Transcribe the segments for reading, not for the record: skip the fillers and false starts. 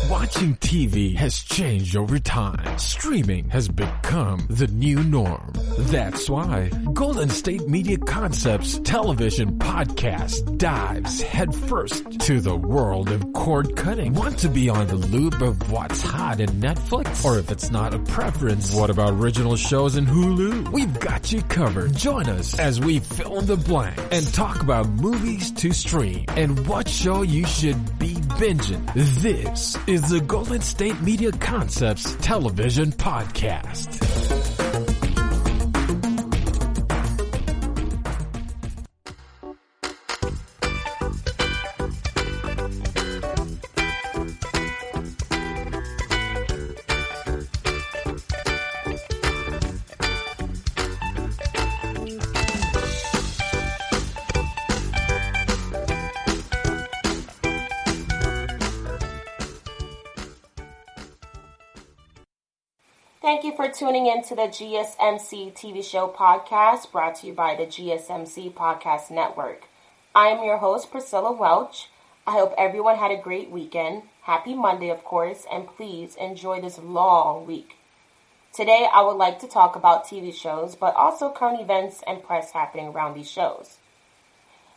Watching TV has changed over time. Streaming has become the new norm. That's why Golden State Media Concepts television podcast dives headfirst to the world of cord cutting. Want to be on the loop of what's hot in Netflix? Or if it's not a preference, what about original shows in Hulu? We've got you covered. Join us as we fill in the blank and talk about movies to stream and what show you should be binging. This is the Golden State Media Concepts television podcast. Thank you for tuning in to the GSMC TV show podcast brought to you by the GSMC Podcast Network. I am your host, Priscilla Welch. I hope everyone had a great weekend. Happy Monday, of course, and please enjoy this long week. Today, I would like to talk about TV shows, but also current events and press happening around these shows.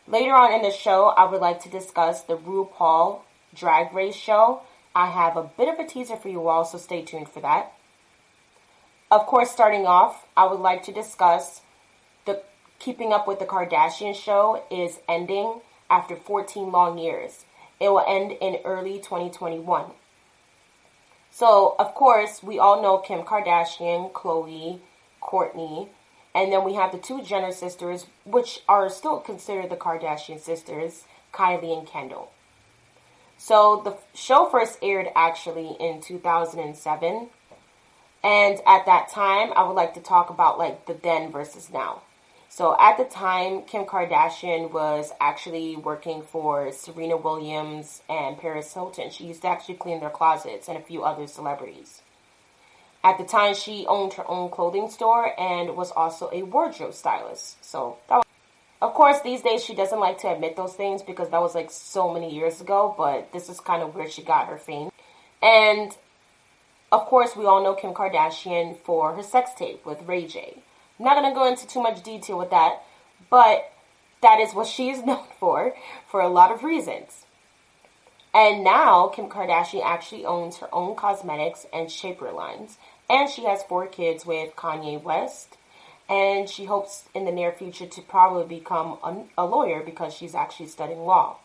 Later on in the show, I would like to discuss the RuPaul Drag Race show. I have a bit of a teaser for you all, so stay tuned for that. Of course, starting off, I would like to discuss the Keeping Up with the Kardashians show is ending after 14 long years. It will end in early 2021. So, of course, we all know Kim Kardashian, Khloe, Kourtney, and then we have the two Jenner sisters, which are still considered the Kardashian sisters, Kylie and Kendall. So, the show first aired actually in 2007. And at that time, I would like to talk about like the then versus now. So at the time, Kim Kardashian was actually working for Serena Williams and Paris Hilton. She used to actually clean their closets and a few other celebrities. At the time, she owned her own clothing store and was also a wardrobe stylist. So that was, of course, these days she doesn't like to admit those things because that was like so many years ago. But this is kind of where she got her fame. And of course, we all know Kim Kardashian for her sex tape with Ray J. I'm not going to go into too much detail with that, but that is what she is known for a lot of reasons. And now, Kim Kardashian actually owns her own cosmetics and shaper lines, and she has 4 kids with Kanye West, and she hopes in the near future to probably become a lawyer because she's actually studying law.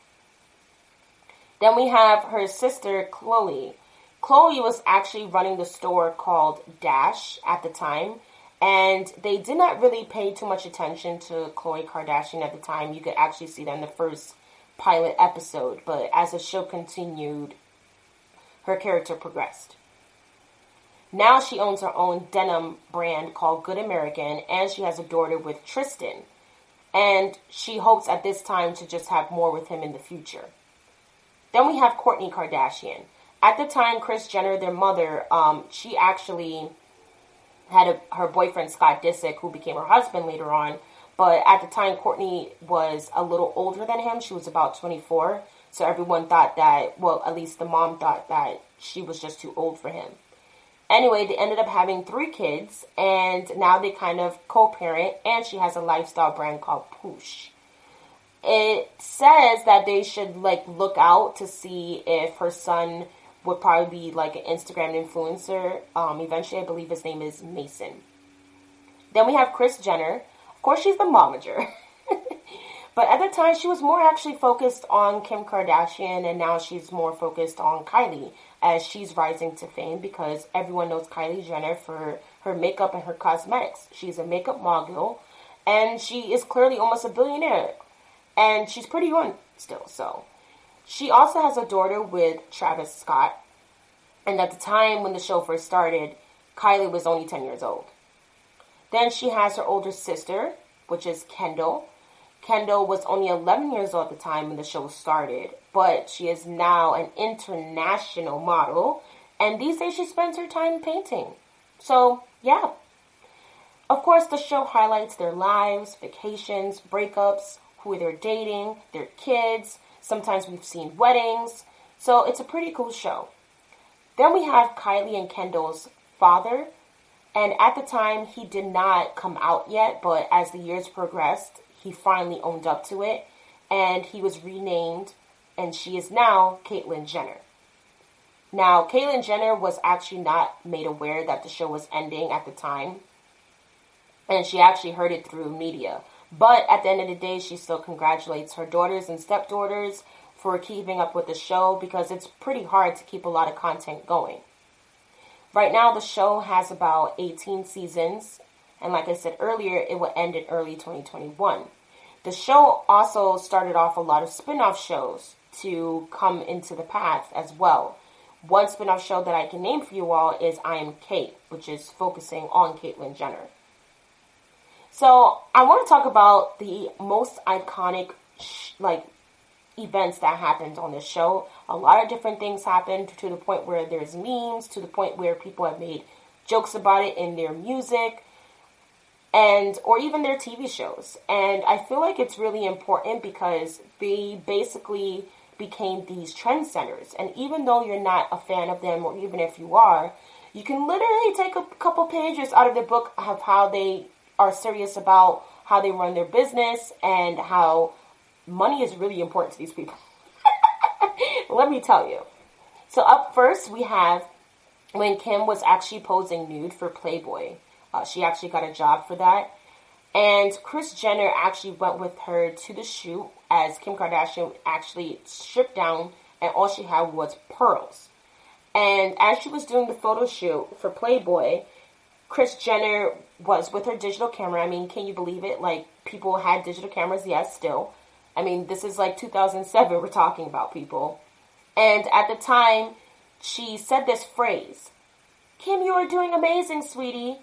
Then we have her sister, Khloe. Khloe was actually running the store called Dash at the time, and they did not really pay too much attention to Khloe Kardashian at the time. You could actually see that in the first pilot episode, but as the show continued, her character progressed. Now she owns her own denim brand called Good American, and she has a daughter with Tristan, and she hopes at this time to just have more with him in the future. Then we have Kourtney Kardashian. At the time, Kris Jenner, their mother, she actually had her boyfriend, Scott Disick, who became her husband later on. But at the time, Kourtney was a little older than him. She was about 24. So everyone thought that, well, at least the mom thought that she was just too old for him. Anyway, they ended up having 3 kids. And now they kind of co-parent. And she has a lifestyle brand called Poosh. It says that they should, like, look out to see if her son would probably be like an Instagram influencer. Eventually, I believe his name is Mason. Then we have Kris Jenner. Of course, she's the momager. But at the time, she was more actually focused on Kim Kardashian, and now she's more focused on Kylie as she's rising to fame because everyone knows Kylie Jenner for her makeup and her cosmetics. She's a makeup mogul, and she is clearly almost a billionaire. And she's pretty young still, so. She also has a daughter with Travis Scott. And at the time when the show first started, Kylie was only 10 years old. Then she has her older sister, which is Kendall. Kendall was only 11 years old at the time when the show started. But she is now an international model. And these days she spends her time painting. So, yeah. Of course, the show highlights their lives, vacations, breakups, who they're dating, their kids. Sometimes we've seen weddings. So it's a pretty cool show. Then we have Kylie and Kendall's father. And at the time, he did not come out yet, but as the years progressed, he finally owned up to it. And he was renamed, and she is now Caitlyn Jenner. Now, Caitlyn Jenner was actually not made aware that the show was ending at the time. And she actually heard it through media. But at the end of the day, she still congratulates her daughters and stepdaughters for keeping up with the show, because it's pretty hard to keep a lot of content going. Right now, the show has about 18 seasons, and like I said earlier, it will end in early 2021. The show also started off a lot of spin-off shows to come into the path as well. One spin-off show that I can name for you all is I Am Kate, which is focusing on Caitlyn Jenner. So, I want to talk about the most iconic, events that happened on this show. A lot of different things happened, to the point where there's memes, to the point where people have made jokes about it in their music, or even their TV shows. And I feel like it's really important because they basically became these trendsetters. And even though you're not a fan of them, or even if you are, you can literally take a couple pages out of the book of how they are serious about how they run their business and how money is really important to these people. Let me tell you. So up first, we have when Kim was actually posing nude for Playboy. She actually got a job for that. And Kris Jenner actually went with her to the shoot, as Kim Kardashian actually stripped down and all she had was pearls. And as she was doing the photo shoot for Playboy, Kris Jenner was with her digital camera. I mean, can you believe it? Like, people had digital cameras, yes, still. I mean, this is like 2007 we're talking about, people. And at the time, she said this phrase, "Kim, you are doing amazing, sweetie."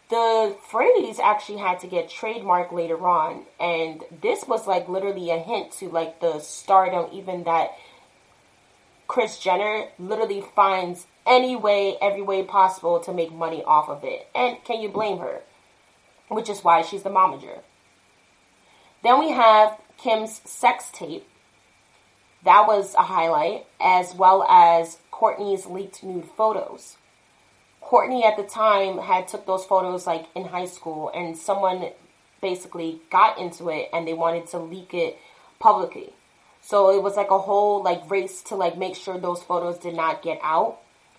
The phrase actually had to get trademarked later on. And this was like literally a hint to like the stardom, even that Kris Jenner literally finds any way, every way possible to make money off of it. And can you blame her? Which is why she's the momager. Then we have Kim's sex tape. That was a highlight, as well as Kourtney's leaked nude photos. Kourtney at the time had took those photos like in high school, and someone basically got into it and they wanted to leak it publicly. So it was like a whole like race to like make sure those photos did not get out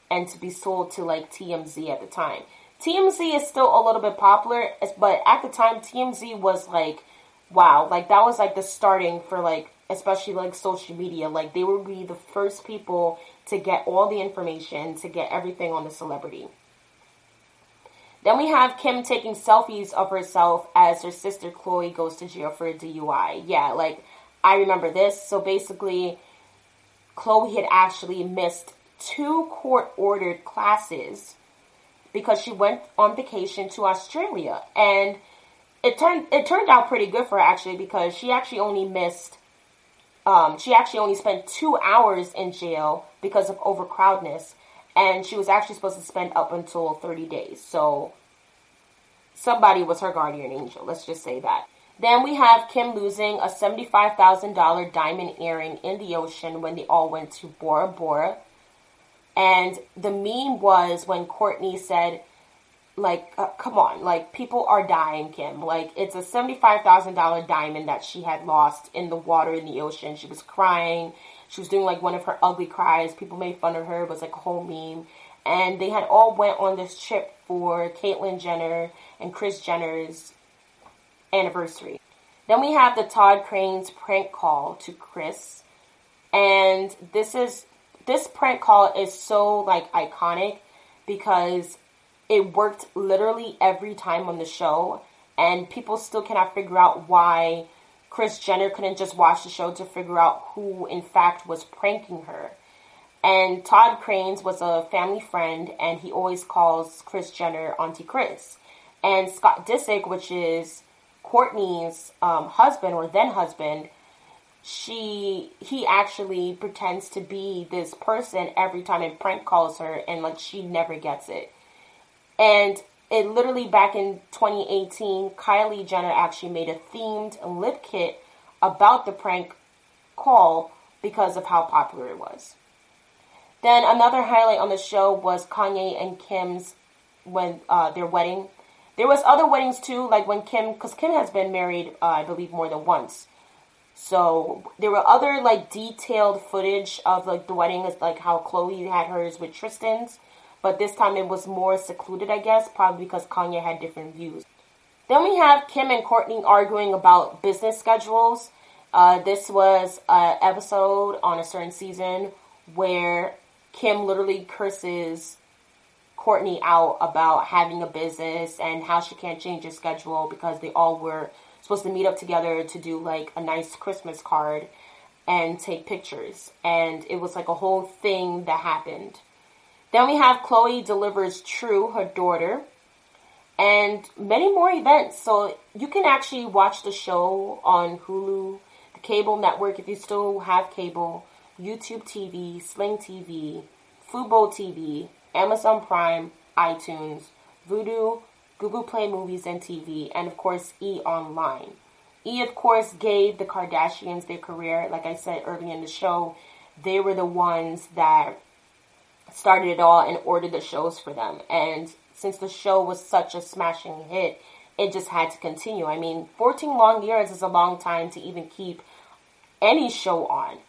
and to be sold to like TMZ at the time. TMZ is still a little bit popular, but at the time TMZ was like, wow, like that was like the starting for like, especially like social media. Like they would be the first people to get all the information, to get everything on the celebrity. Then we have Kim taking selfies of herself as her sister Khloe goes to jail for a DUI. Yeah, like I remember this. So basically, Khloe had actually missed 2 court-ordered classes because she went on vacation to Australia. And it turned out pretty good for her, actually, because she actually only spent 2 hours in jail because of overcrowdedness, and she was actually supposed to spend up until 30 days. So somebody was her guardian angel, let's just say that. Then we have Kim losing a $75,000 diamond earring in the ocean when they all went to Bora Bora. And the meme was when Kourtney said, like, come on, like, people are dying, Kim. Like, it's a $75,000 diamond that she had lost in the water in the ocean. She was crying. She was doing, like, one of her ugly cries. People made fun of her. It was, like, a whole meme. And they had all went on this trip for Caitlyn Jenner and Kris Jenner's anniversary. Then we have the Todd Crane's prank call to Kris. And this prank call is so, like, iconic because it worked literally every time on the show, and people still cannot figure out why Kris Jenner couldn't just watch the show to figure out who, in fact, was pranking her. And Todd Cranes was a family friend, and he always calls Kris Jenner Auntie Kris. And Scott Disick, which is Kourtney's husband, or then husband, he actually pretends to be this person every time and prank calls her, and like she never gets it. And it literally back in 2018, Kylie Jenner actually made a themed lip kit about the prank call because of how popular it was. Then another highlight on the show was Kanye and Kim's their wedding. There was other weddings too, like when because Kim has been married, I believe, more than once. So there were other like detailed footage of like the wedding, like how Chloe had hers with Tristan's, but this time it was more secluded, I guess, probably because Kanye had different views. Then we have Kim and Kourtney arguing about business schedules. This was an episode on a certain season where Kim literally curses Kourtney out about having a business and how she can't change her schedule because they all were supposed to meet up together to do like a nice Christmas card and take pictures. And it was like a whole thing that happened. Then we have Chloe delivers True, her daughter, and many more events. So you can actually watch the show on Hulu, the cable network if you still have cable, YouTube TV, Sling TV, Fubo TV, Amazon Prime, iTunes, Vudu, Google Play Movies and TV, and of course E! Online. E! of course gave the Kardashians their career. Like I said earlier in the show, they were the ones that started it all and ordered the shows for them. And since the show was such a smashing hit, it just had to continue. I mean, 14 long years is a long time to even keep any show on.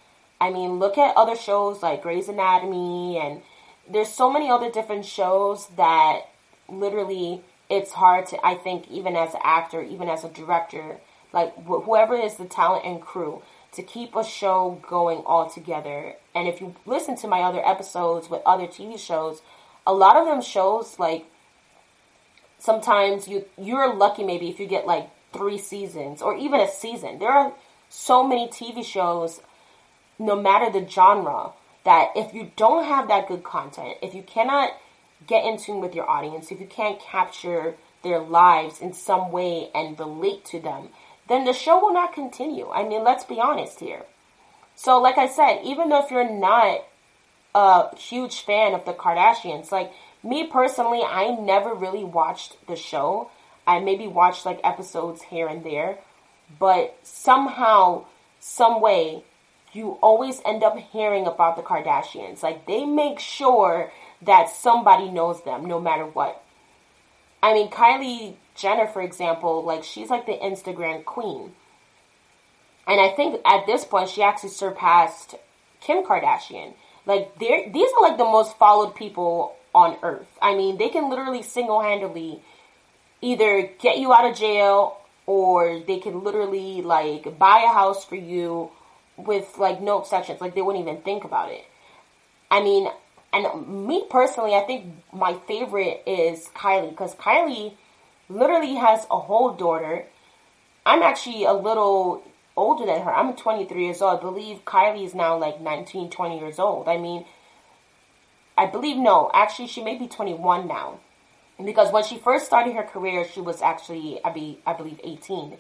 I mean, look at other shows like Grey's Anatomy, and there's so many other different shows that literally it's hard to, I think, even as an actor, even as a director, like whoever is the talent and crew, to keep a show going all together. And if you listen to my other episodes with other TV shows, a lot of them shows, like, sometimes you're lucky maybe if you get like 3 seasons or even a season. There are so many TV shows, no matter the genre, that if you don't have that good content, if you cannot get in tune with your audience, if you can't capture their lives in some way and relate to them, then the show will not continue. I mean, let's be honest here. So like I said, even though if you're not a huge fan of the Kardashians, like me personally, I never really watched the show. I maybe watched like episodes here and there, but somehow, some way, you always end up hearing about the Kardashians. Like, they make sure that somebody knows them, no matter what. I mean, Kylie Jenner, for example, like, she's like the Instagram queen. And I think at this point, she actually surpassed Kim Kardashian. Like, these are like the most followed people on earth. I mean, they can literally single-handedly either get you out of jail, or they can literally, like, buy a house for you with, like, no exceptions. Like, they wouldn't even think about it. I mean, and me personally, I think my favorite is Kylie, because Kylie literally has a whole daughter. I'm actually a little older than her. I'm 23 years old. I believe Kylie is now like 19, 20 years old. I mean, I believe, no, actually she may be 21 now. Because when she first started her career, she was actually, I believe 18.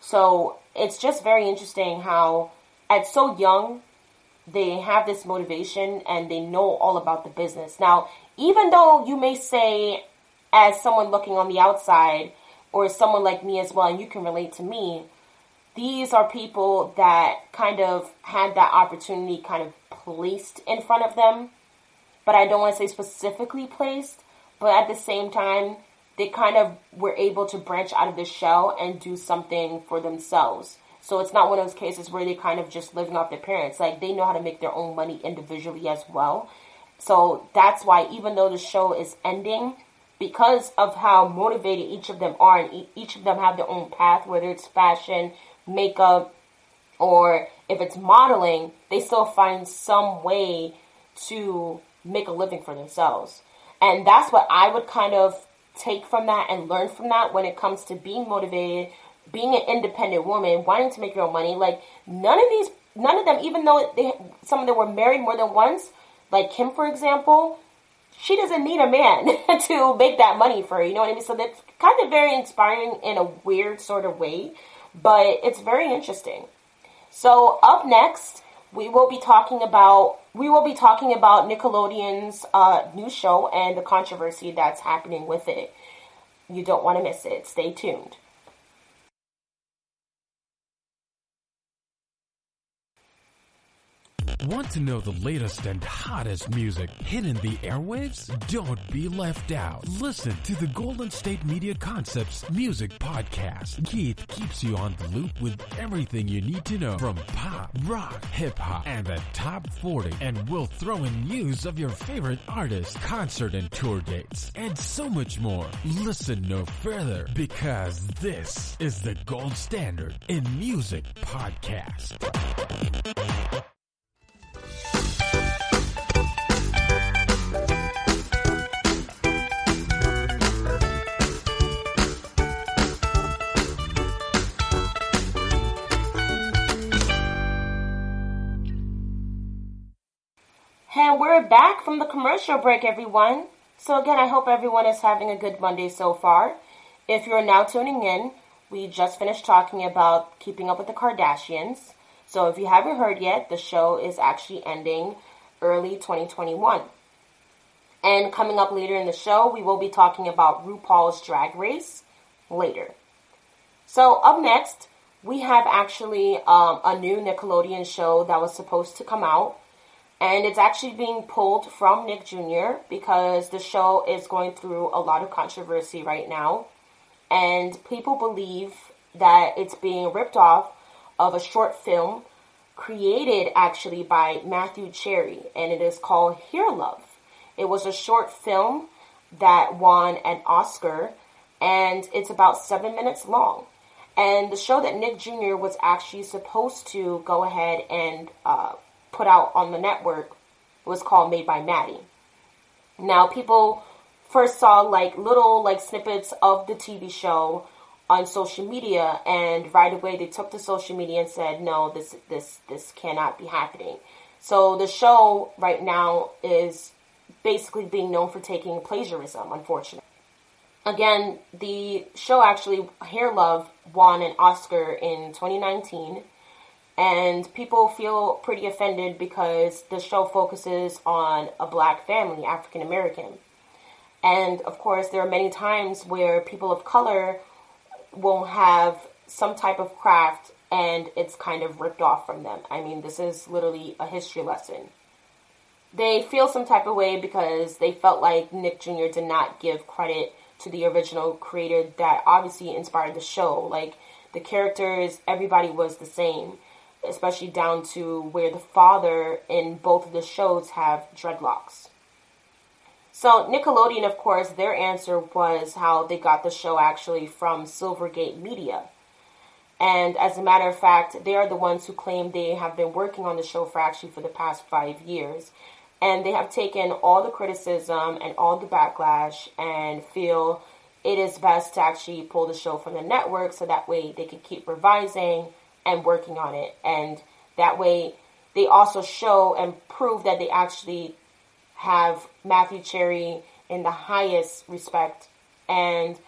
So it's just very interesting how at so young, they have this motivation and they know all about the business. Now, even though you may say, as someone looking on the outside, or someone like me as well, and you can relate to me, these are people that kind of had that opportunity kind of placed in front of them. But I don't want to say specifically placed, but at the same time, they kind of were able to branch out of the shell and do something for themselves. So it's not one of those cases where they kind of just living off their parents. Like, they know how to make their own money individually as well. So that's why, even though the show is ending, because of how motivated each of them are, and each of them have their own path, whether it's fashion, makeup, or if it's modeling, they still find some way to make a living for themselves. And that's what I would kind of take from that and learn from that when it comes to being motivated, being an independent woman, wanting to make your own money. Like, none of them, even though some of them were married more than once, like Kim, for example, she doesn't need a man to make that money for her, you know what I mean? So that's kind of very inspiring in a weird sort of way, but it's very interesting. So up next, we will be talking about Nickelodeon's new show and the controversy that's happening with it. You don't want to miss it. Stay tuned. Want to know the latest and hottest music hitting the airwaves? Don't be left out. Listen to the Golden State Media Concepts Music Podcast. Keith keeps you on the loop with everything you need to know from pop, rock, hip-hop, and the top 40. And we'll throw in news of your favorite artists, concert and tour dates, and so much more. Listen no further, because this is the gold standard in music podcast. And we're back from the commercial break, everyone. So again, I hope everyone is having a good Monday so far. If you're now tuning in, we just finished talking about Keeping Up with the Kardashians. So if you haven't heard yet, the show is actually ending early 2021. And coming up later in the show, we will be talking about RuPaul's Drag Race later. So up next, we have actually a new Nickelodeon show that was supposed to come out. And it's actually being pulled from Nick Jr. because the show is going through a lot of controversy right now. And people believe that it's being ripped off of a short film created actually by Matthew Cherry. And it is called Here Love. It was a short film that won an Oscar. And it's about 7 minutes long. And the show that Nick Jr. was actually supposed to go ahead and put out on the network was called Made by Maddie. Now, people first saw little snippets of the TV show on social media, and right away they took to social media and said, no, this cannot be happening. So the show right now is basically being known for taking plagiarism, unfortunately. Again, the show actually, Hair Love, won an Oscar in 2019. And people feel pretty offended because the show focuses on a black family, African American. And of course, there are many times where people of color will have some type of craft and it's kind of ripped off from them. I mean, this is literally a history lesson. They feel some type of way because they felt like Nick Jr. did not give credit to the original creator that obviously inspired the show. Like, the characters, everybody was the same, especially down to where the father in both of the shows have dreadlocks. So Nickelodeon, of course, their answer was how they got the show actually from Silvergate Media. And as a matter of fact, they are the ones who claim they have been working on the show for the past 5 years. And they have taken all the criticism and all the backlash and feel it is best to actually pull the show from the network so that way they can keep revising and working on it. And that way they also show and prove that they actually have Matthew Cherry in the highest respect, and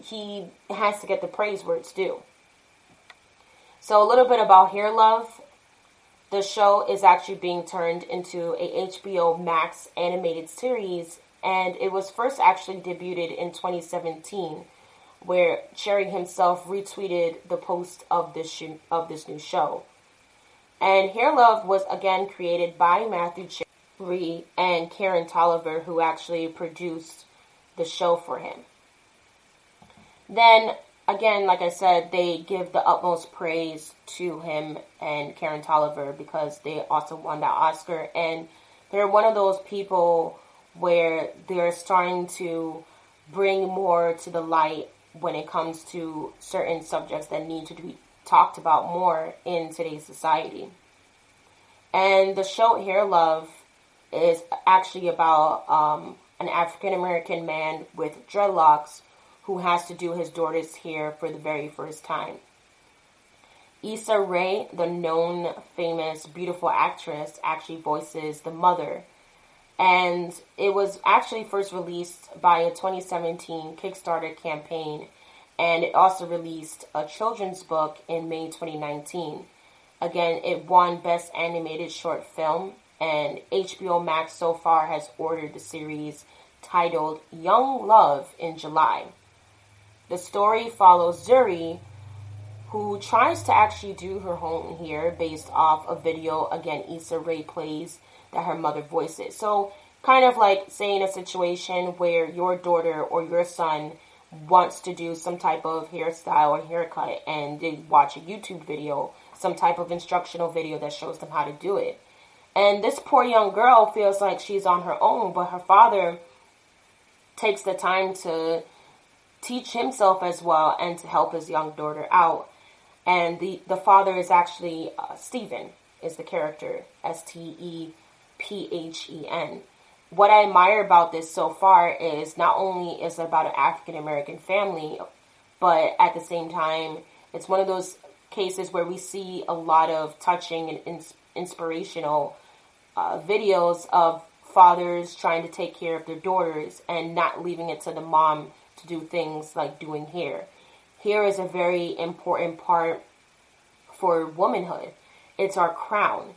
he has to get the praise where it's due. So a little bit about Here Love. The show is actually being turned into a HBO Max animated series, and it was first actually debuted in 2017, where Cherry himself retweeted the post of this new show. And Hair Love was again created by Matthew Cherry and Karen Tolliver, who actually produced the show for him. Then, again, like I said, they give the utmost praise to him and Karen Tolliver because they also won that Oscar. And they're one of those people where they're starting to bring more to the light when it comes to certain subjects that need to be talked about more in today's society. And the show Hair Love is actually about an African-American man with dreadlocks who has to do his daughter's hair for the very first time. Issa Rae, the known, famous, beautiful actress, actually voices the mother. And it was actually first released by a 2017 Kickstarter campaign, and it also released a children's book in May 2019. Again, it won Best Animated Short Film, and HBO Max so far has ordered the series titled Young Love in July. The story follows Zuri, who tries to actually do her own hair based off a video, again, Issa Rae plays, that her mother voices. So kind of like, say, in a situation where your daughter or your son wants to do some type of hairstyle or haircut, and they watch a YouTube video, some type of instructional video that shows them how to do it. And this poor young girl feels like she's on her own, but her father takes the time to teach himself as well and to help his young daughter out. And the father is actually Stephen, is the character, Stephen. What I admire about this so far is not only is it about an African-American family, but at the same time, it's one of those cases where we see a lot of touching and inspirational videos of fathers trying to take care of their daughters and not leaving it to the mom to do things like doing hair. Hair is a very important part for womanhood. It's our crown.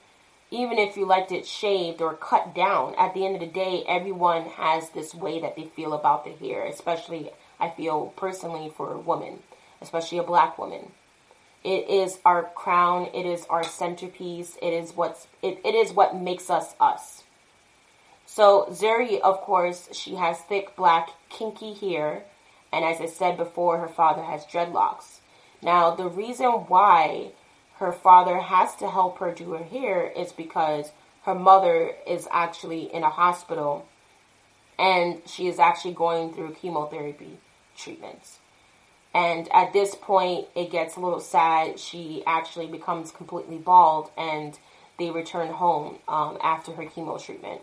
Even if you liked it shaved or cut down, at the end of the day, everyone has this way that they feel about the hair, especially, I feel personally, for a woman, especially a black woman. It is our crown. It is our centerpiece. It is what makes us us. So Zuri, of course, she has thick, black, kinky hair. And as I said before, her father has dreadlocks. Now, the reason why her father has to help her do her hair is because her mother is actually in a hospital and she is actually going through chemotherapy treatments. And at this point, it gets a little sad. She actually becomes completely bald and they return home after her chemo treatment.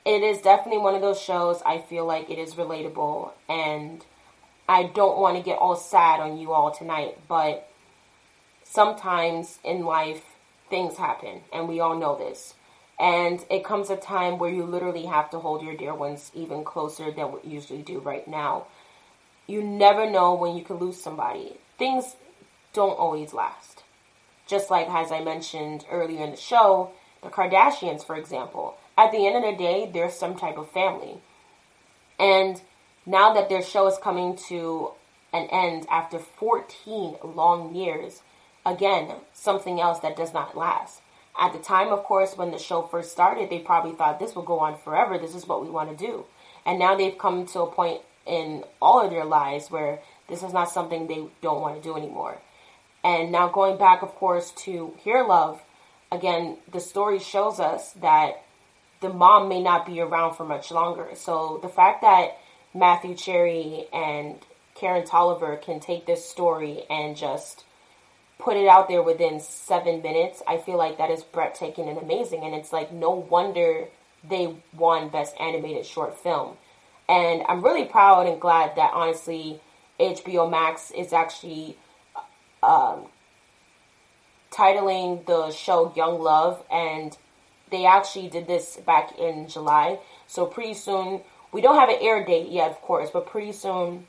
It is definitely one of those shows I feel like it is relatable, and I don't want to get all sad on you all tonight, but sometimes in life, things happen, and we all know this. And it comes a time where you literally have to hold your dear ones even closer than what you usually do right now. You never know when you could lose somebody. Things don't always last. Just like, as I mentioned earlier in the show, the Kardashians, for example. At the end of the day, they're some type of family. And now that their show is coming to an end after 14 long years, again, something else that does not last. At the time, of course, when the show first started, they probably thought this will go on forever. This is what we want to do. And now they've come to a point in all of their lives where this is not something they don't want to do anymore. And now going back, of course, to Hear Love, again, the story shows us that the mom may not be around for much longer. So the fact that Matthew Cherry and Karen Tolliver can take this story and just put it out there within 7 minutes, I feel like that is breathtaking and amazing. And it's like, no wonder they won Best Animated Short Film. And I'm really proud and glad that, honestly, HBO Max is actually titling the show Young Love, and they actually did this back in July. So pretty soon, we don't have an air date yet, of course, but pretty soon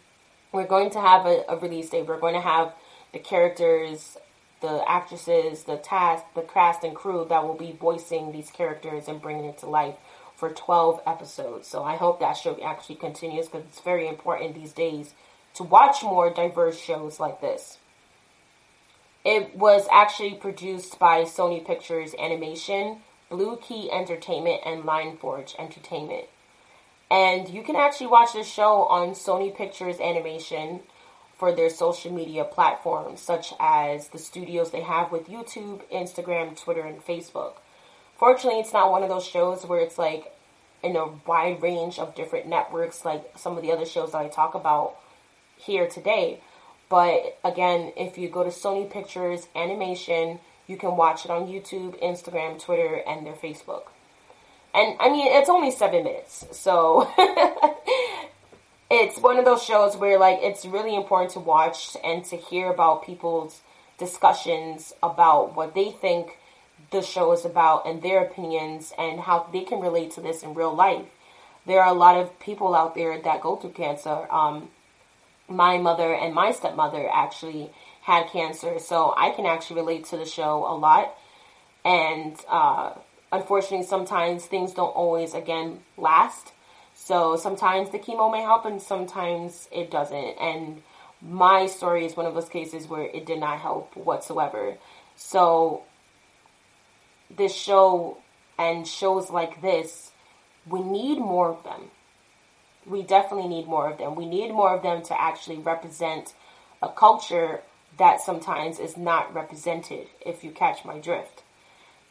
we're going to have a release date. We're going to have the characters, the actresses, the cast and crew that will be voicing these characters and bringing it to life for 12 episodes. So I hope that show actually continues, because it's very important these days to watch more diverse shows like this. It was actually produced by Sony Pictures Animation, Blue Key Entertainment, and Lineforge Entertainment. And you can actually watch this show on Sony Pictures Animation for their social media platforms, such as the studios they have with YouTube, Instagram, Twitter, and Facebook. Fortunately, it's not one of those shows where it's like in a wide range of different networks like some of the other shows that I talk about here today. But again, if you go to Sony Pictures Animation, you can watch it on YouTube, Instagram, Twitter, and their Facebook. And I mean, it's only 7 minutes. So it's one of those shows where, like, it's really important to watch and to hear about people's discussions about what they think the show is about and their opinions and how they can relate to this in real life. There are a lot of people out there that go through cancer. My mother and my stepmother actually had cancer, so I can actually relate to the show a lot. And unfortunately, sometimes things don't always, again, last. So sometimes the chemo may help and sometimes it doesn't. And my story is one of those cases where it did not help whatsoever. So this show and shows like this, we need more of them. We definitely need more of them. We need more of them to actually represent a culture that sometimes is not represented, if you catch my drift.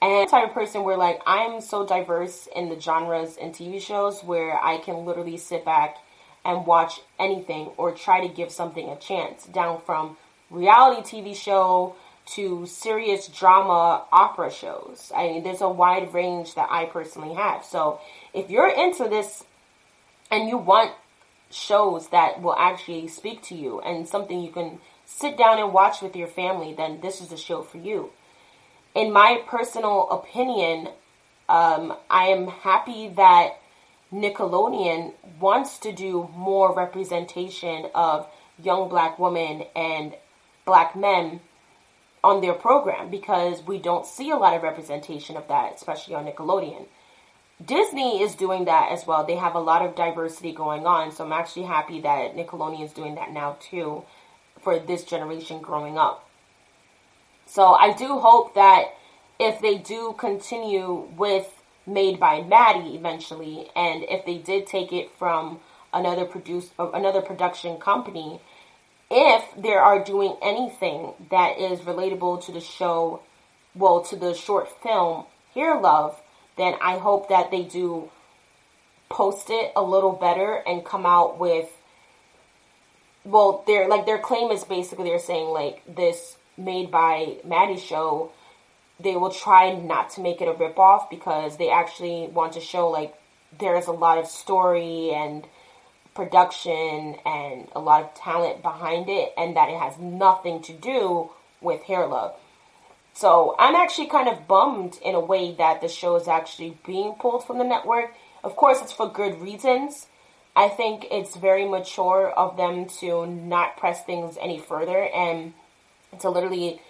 And I'm the type of person where, like, I'm so diverse in the genres and TV shows where I can literally sit back and watch anything or try to give something a chance, down from reality TV show to serious drama opera shows. I mean, there's a wide range that I personally have. So if you're into this and you want shows that will actually speak to you and something you can sit down and watch with your family, then this is the show for you. In my personal opinion, I am happy that Nickelodeon wants to do more representation of young black women and black men on their program, because we don't see a lot of representation of that, especially on Nickelodeon. Disney is doing that as well. They have a lot of diversity going on, so I'm actually happy that Nickelodeon is doing that now too for this generation growing up. So I do hope that if they do continue with Made by Maddie eventually, and if they did take it from another production company, if they are doing anything that is relatable to the show, well, to the short film Here Love, then I hope that they do post it a little better and come out with, well, their claim is basically they're saying, like, this Made by Maddie show, they will try not to make it a ripoff because they actually want to show, like, there's a lot of story and production and a lot of talent behind it, and that it has nothing to do with Hair Love. So I'm actually kind of bummed in a way that the show is actually being pulled from the network. Of course, it's for good reasons. I think it's very mature of them to not press things any further and to literally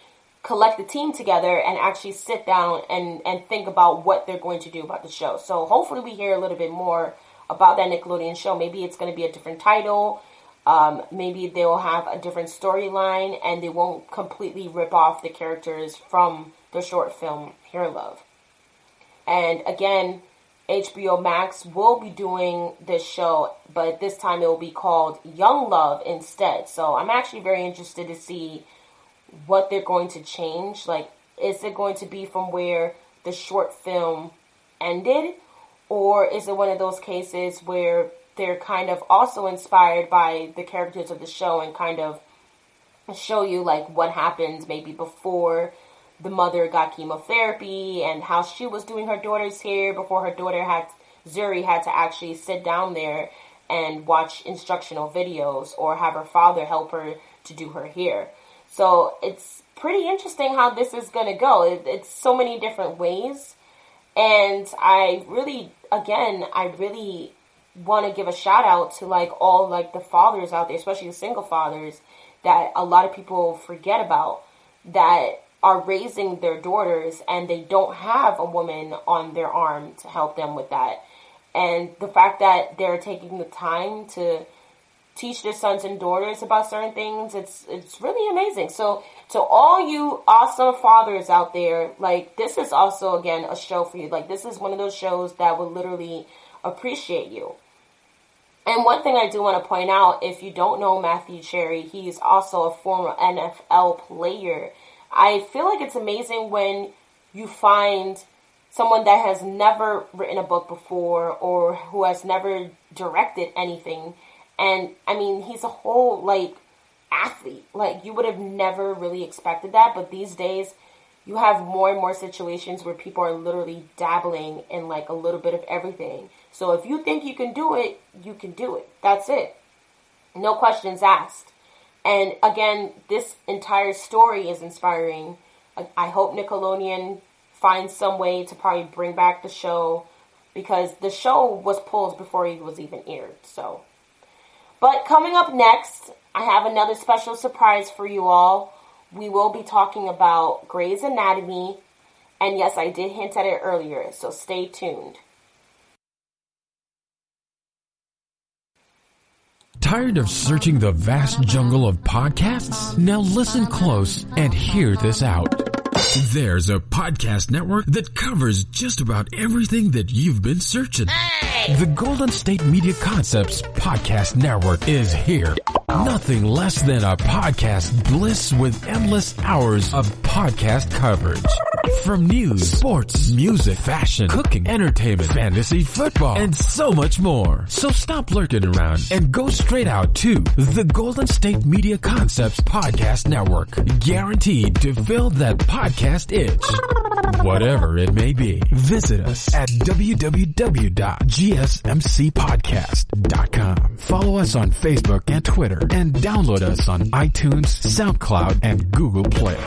collect the team together and actually sit down and think about what they're going to do about the show. So hopefully we hear a little bit more about that Nickelodeon show. Maybe it's going to be a different title. Maybe they'll have a different storyline and they won't completely rip off the characters from the short film Hair Love. And again, HBO Max will be doing this show, but this time it will be called Young Love instead. So I'm actually very interested to see what they're going to change. Like, is it going to be from where the short film ended? Or is it one of those cases where they're kind of also inspired by the characters of the show and kind of show you, like, what happened maybe before the mother got chemotherapy and how she was doing her daughter's hair before her daughter Zuri had to actually sit down there and watch instructional videos or have her father help her to do her hair. So it's pretty interesting how this is going to go. It's so many different ways. And I really want to give a shout out to, like, all, like, the fathers out there, especially the single fathers that a lot of people forget about, that are raising their daughters and they don't have a woman on their arm to help them with that. And the fact that they're taking the time to teach their sons and daughters about certain things, it's really amazing. So to all you awesome fathers out there, like, this is also, again, a show for you. Like, this is one of those shows that will literally appreciate you. And one thing I do want to point out, if you don't know Matthew Cherry, he's also a former NFL player. I feel like it's amazing when you find someone that has never written a book before or who has never directed anything. And, I mean, he's a whole, like, athlete. Like, you would have never really expected that. But these days, you have more and more situations where people are literally dabbling in, like, a little bit of everything. So if you think you can do it, you can do it. That's it. No questions asked. And, again, this entire story is inspiring. I hope Nickelodeon finds some way to probably bring back the show, because the show was pulled before it was even aired. So, but coming up next, I have another special surprise for you all. We will be talking about Grey's Anatomy. And yes, I did hint at it earlier, so stay tuned. Tired of searching the vast jungle of podcasts? Now listen close and hear this out. There's a podcast network that covers just about everything that you've been searching. Hey! The Golden State Media Concepts Podcast Network is here. Nothing less than a podcast bliss with endless hours of podcast coverage. From news, sports, music, fashion, cooking, entertainment, fantasy, football, and so much more. So stop lurking around and go straight out to the Golden State Media Concepts Podcast Network. Guaranteed to fill that podcast itch. Whatever it may be. Visit us at www.gsmcpodcast.com. Follow us on Facebook and Twitter and download us on iTunes, SoundCloud, and Google Play.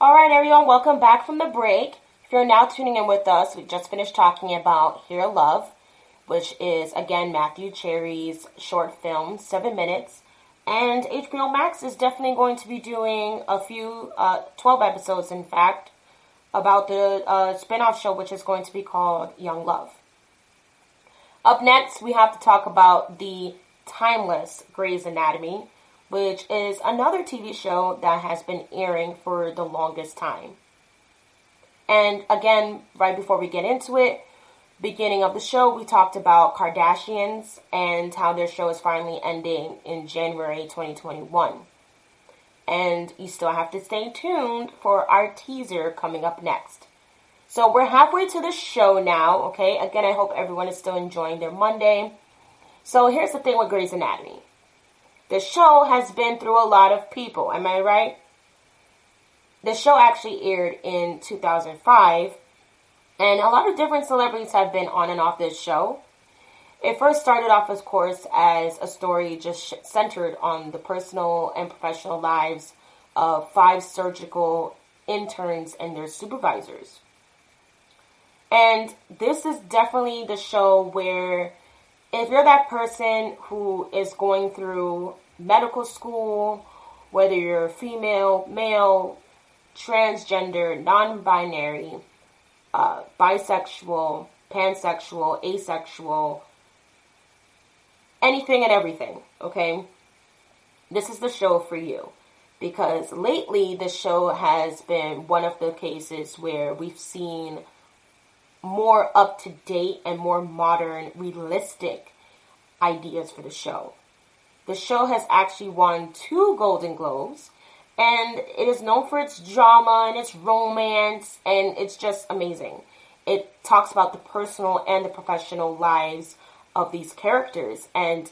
Alright everyone, welcome back from the break. If you're now tuning in with us, we just finished talking about Here Love, which is, again, Matthew Cherry's short film, 7 minutes. And HBO Max is definitely going to be doing a few, 12 episodes, in fact, about the spin-off show, which is going to be called Young Love. Up next, we have to talk about the timeless Grey's Anatomy, which is another TV show that has been airing for the longest time. And again, right before we get into it, beginning of the show, we talked about Kardashians and how their show is finally ending in January 2021. And you still have to stay tuned for our teaser coming up next. So we're halfway to the show now, okay? Again, I hope everyone is still enjoying their Monday. So here's the thing with Grey's Anatomy. The show has been through a lot of people, am I right? The show actually aired in 2005, and a lot of different celebrities have been on and off this show. It first started off, of course, as a story just centered on the personal and professional lives of 5 surgical interns and their supervisors. And this is definitely the show where if you're that person who is going through medical school, whether you're female, male, transgender, non-binary, bisexual, pansexual, asexual, anything and everything, okay? This is the show for you. Because lately, the show has been one of the cases where we've seen more up-to-date and more modern, realistic ideas for the show. The show has actually won 2 Golden Globes, and it is known for its drama and its romance, and it's just amazing. It talks about the personal and the professional lives of these characters, and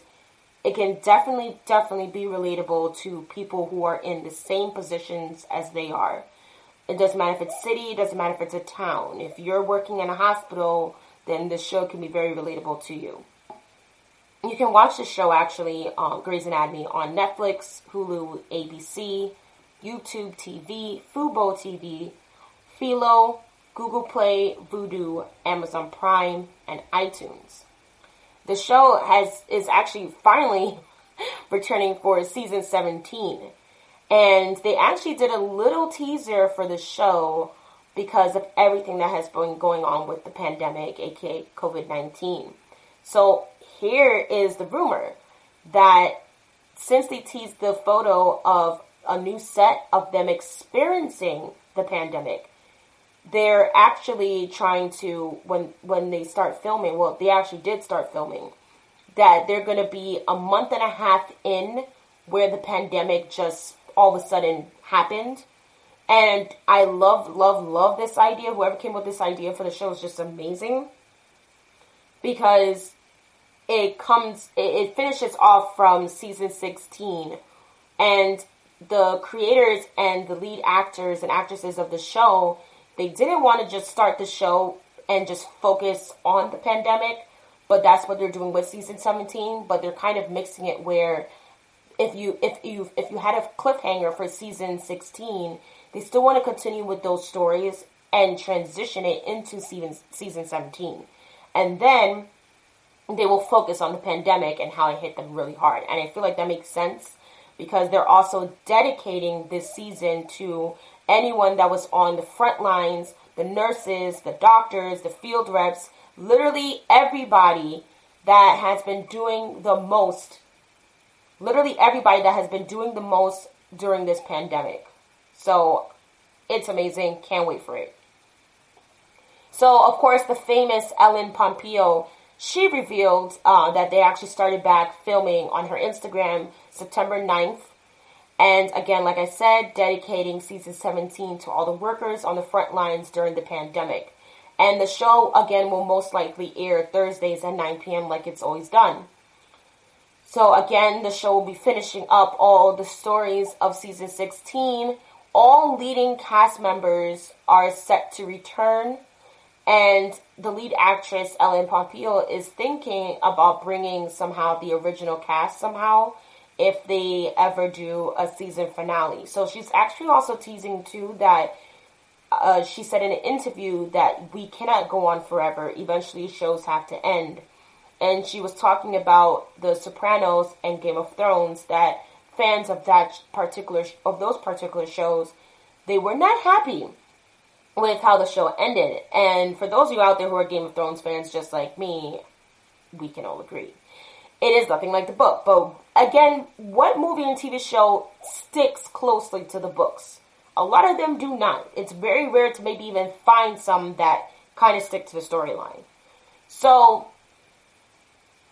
it can definitely be relatable to people who are in the same positions as they are. It doesn't matter if it's city, it doesn't matter if it's a town. If you're working in a hospital, then this show can be very relatable to you. You can watch the show, actually, Grey's Anatomy, on Netflix, Hulu, ABC, YouTube TV, Fubo TV, Philo, Google Play, Vudu, Amazon Prime, and iTunes. The show is actually finally returning for season 17. And they actually did a little teaser for the show because of everything that has been going on with the pandemic, aka COVID-19. So here is the rumor that since they teased the photo of a new set of them experiencing the pandemic, they're actually trying to, when they start filming, well, they actually did start filming, that they're going to be a month and a half in where the pandemic just all of a sudden happened. And I love this idea. Whoever came with this idea for the show is just amazing, because it finishes off from season 16, and the creators and the lead actors and actresses of the show, they didn't want to just start the show and just focus on the pandemic, but that's what they're doing with season 17. But they're kind of mixing it where if you had a cliffhanger for season 16, They still want to continue with those stories and transition it into season 17. And then they will focus on the pandemic and how it hit them really hard. And I feel like that makes sense because they're also dedicating this season to anyone that was on the front lines, the nurses, the doctors, the field reps, literally everybody that has been doing the most, during this pandemic. So it's amazing. Can't wait for it. So, of course, the famous Ellen Pompeo, she revealed that they actually started back filming on her Instagram September 9th. And again, like I said, dedicating season 17 to all the workers on the front lines during the pandemic. And the show, again, will most likely air Thursdays at 9 p.m. like it's always done. So, again, the show will be finishing up all the stories of season 16. All leading cast members are set to return. And the lead actress, Ellen Pompeo, is thinking about bringing somehow the original cast somehow if they ever do a season finale. So she's actually also teasing, too, that she said in an interview that we cannot go on forever. Eventually, shows have to end. And she was talking about The Sopranos and Game of Thrones, that fans of those particular shows, they were not happy with how the show ended. And for those of you out there who are Game of Thrones fans just like me, we can all agree. It is nothing like the book. But again, what movie and TV show sticks closely to the books? A lot of them do not. It's very rare to maybe even find some that kind of stick to the storyline. So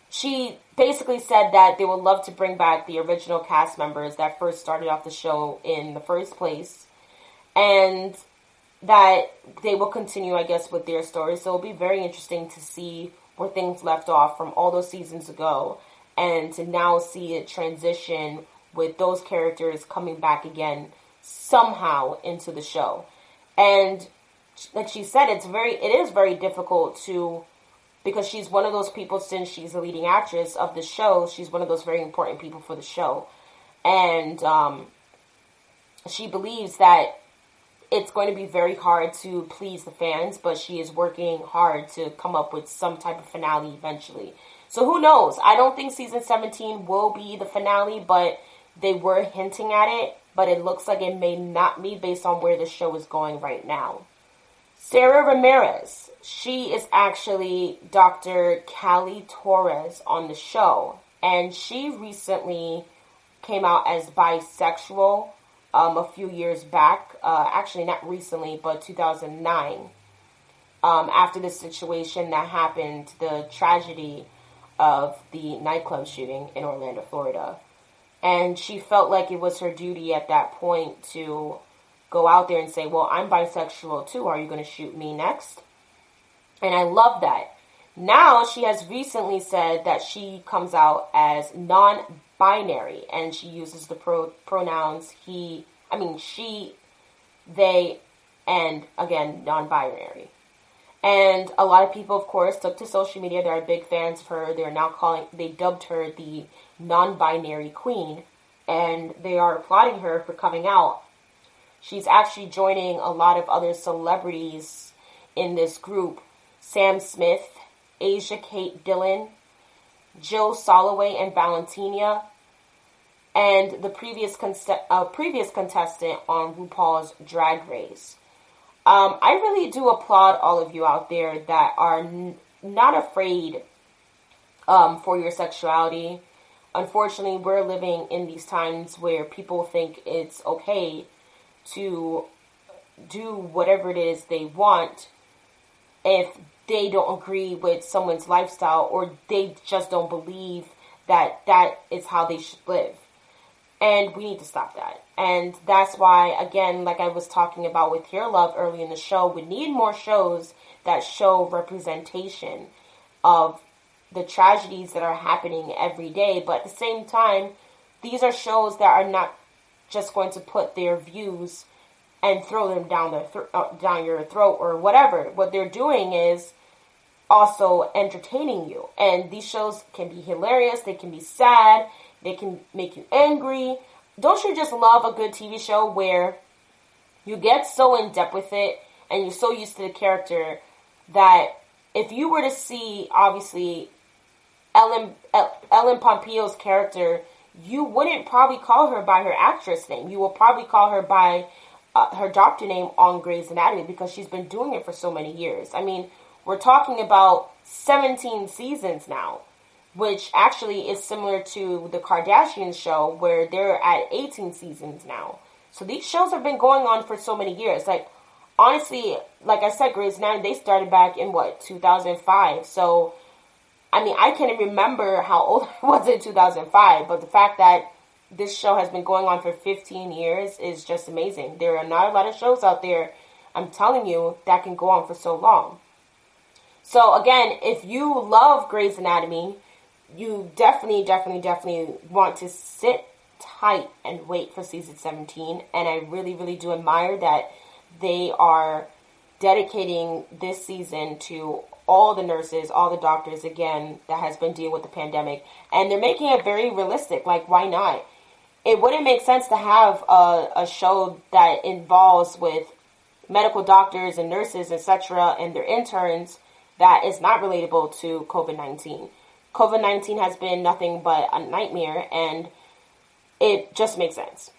she basically said that they would love to bring back the original cast members that first started off the show in the first place. And that they will continue, I guess, with their story. So it'll be very interesting to see where things left off from all those seasons ago and to now see it transition with those characters coming back again somehow into the show. And like she said, it is very difficult to, because she's one of those people, since she's a leading actress of the show, she's one of those very important people for the show. And she believes that it's going to be very hard to please the fans, but she is working hard to come up with some type of finale eventually. So who knows? I don't think season 17 will be the finale, but they were hinting at it. But it looks like it may not be based on where the show is going right now. Sarah Ramirez, she is actually Dr. Callie Torres on the show. And she recently came out as bisexual a few years back, actually not recently, but 2009, after the situation that happened, the tragedy of the nightclub shooting in Orlando, Florida. And she felt like it was her duty at that point to go out there and say, well, I'm bisexual too, are you going to shoot me next? And I love that. Now she has recently said that she comes out as non-binary, and she uses the pronouns she, they, and again, non-binary. And a lot of people, of course, took to social media. They are big fans of her. They dubbed her the non-binary queen, and they are applauding her for coming out. She's actually joining a lot of other celebrities in this group. Sam Smith, Asia Kate Dillon, Jill Soloway and Valentina, and the previous contestant on RuPaul's Drag Race. I really do applaud all of you out there that are not afraid for your sexuality. Unfortunately, we're living in these times where people think it's okay to do whatever it is they want if they don't agree with someone's lifestyle, or they just don't believe that that is how they should live. And we need to stop that. And that's why, again, like I was talking about with Hair Love early in the show, we need more shows that show representation of the tragedies that are happening every day. But at the same time, these are shows that are not just going to put their views and throw them down your throat or whatever. What they're doing is also entertaining you. And these shows can be hilarious. They can be sad. They can make you angry. Don't you just love a good TV show where You get so in depth with it, and you're so used to the character that if you were to see, obviously, Ellen Pompeo's character, you wouldn't probably call her by her actress name. You will probably call her by her doctor name on Grey's Anatomy because she's been doing it for so many years. I mean, we're talking about 17 seasons now, which actually is similar to the Kardashians show where they're at 18 seasons now. So these shows have been going on for so many years. Like, honestly, like I said, Grey's Anatomy, they started back in, 2005. So, I mean, I can't remember how old I was in 2005, but the fact that this show has been going on for 15 years is just amazing. There are not a lot of shows out there, I'm telling you, that can go on for so long. So, again, if you love Grey's Anatomy, you definitely want to sit tight and wait for season 17. And I really, really do admire that they are dedicating this season to all the nurses, all the doctors, again, that has been dealing with the pandemic. And they're making it very realistic. Like, why not? It wouldn't make sense to have a show that involves with medical doctors and nurses, etc., and their interns that is not relatable to COVID-19. COVID-19 has been nothing but a nightmare, and it just makes sense.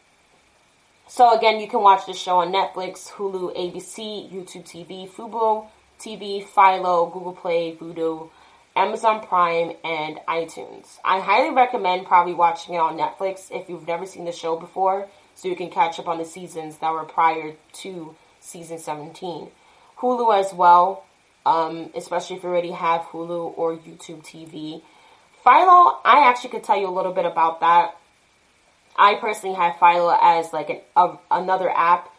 So again, you can watch this show on Netflix, Hulu, ABC, YouTube TV, Fubo TV, Philo, Google Play, Vudu, Amazon Prime, and iTunes. I highly recommend probably watching it on Netflix if you've never seen the show before, so you can catch up on the seasons that were prior to season 17. Hulu as well, especially if you already have Hulu or YouTube TV. Philo, I actually could tell you a little bit about that. I personally have Philo as like another app,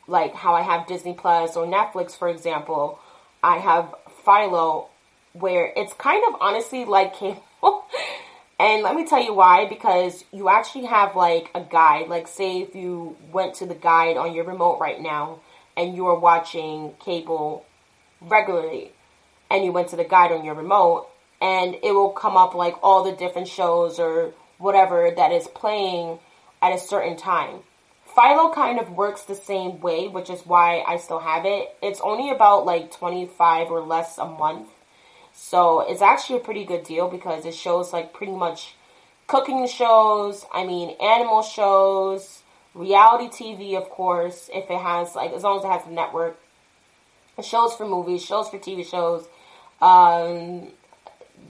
like how I have Disney Plus or Netflix, for example. I have Philo where it's kind of honestly like cable. And let me tell you why, because you actually have like a guide. Like say if you went to the guide on your remote right now and you are watching cable regularly and you went to the guide on your remote, and it will come up like all the different shows or whatever that is playing at a certain time. Philo kind of works the same way, which is why I still have it. It's only about like $25 or less a month. So it's actually a pretty good deal because it shows like pretty much cooking shows, animal shows, reality TV, of course, if it has like, as long as it has a network. Shows for movies, shows for TV shows.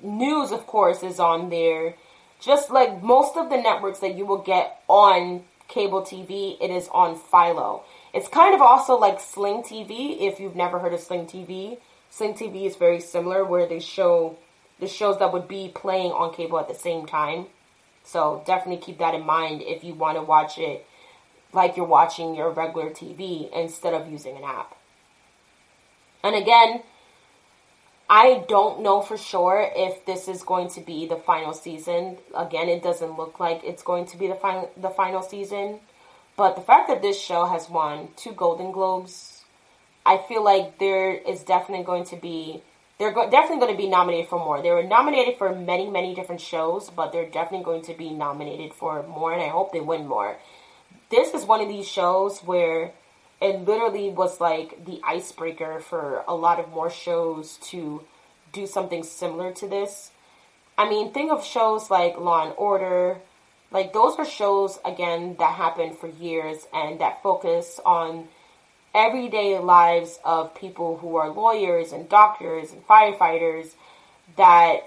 News, of course, is on there. Just like most of the networks that you will get on cable TV, it is on Philo. It's kind of also like Sling TV, if you've never heard of Sling TV. Sling TV is very similar, where they show the shows that would be playing on cable at the same time. So definitely keep that in mind if you want to watch it like you're watching your regular TV instead of using an app. And again, I don't know for sure if this is going to be the final season. Again, it doesn't look like it's going to be the final season. But the fact that this show has won 2 Golden Globes, I feel like they're definitely going to be nominated for more. They were nominated for many, many different shows, but they're definitely going to be nominated for more, and I hope they win more. This is one of these shows where it literally was like the icebreaker for a lot of more shows to do something similar to this. Think of shows like Law and Order. Like, those are shows, again, that happened for years and that focus on everyday lives of people who are lawyers and doctors and firefighters that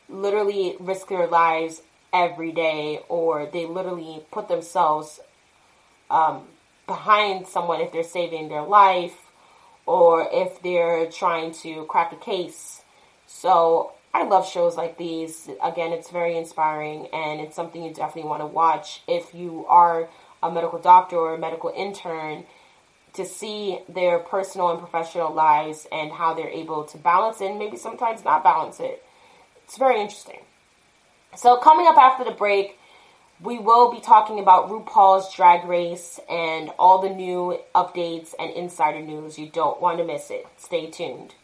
literally risk their lives every day, or they literally put themselves behind someone if they're saving their life or if they're trying to crack a case. So I love shows like these. Again, it's very inspiring, and it's something you definitely want to watch if you are a medical doctor or a medical intern, to see their personal and professional lives and how they're able to balance it and maybe sometimes not balance it. It's very interesting. So coming up after the break, we will be talking about RuPaul's Drag Race and all the new updates and insider news. You don't want to miss it. Stay tuned.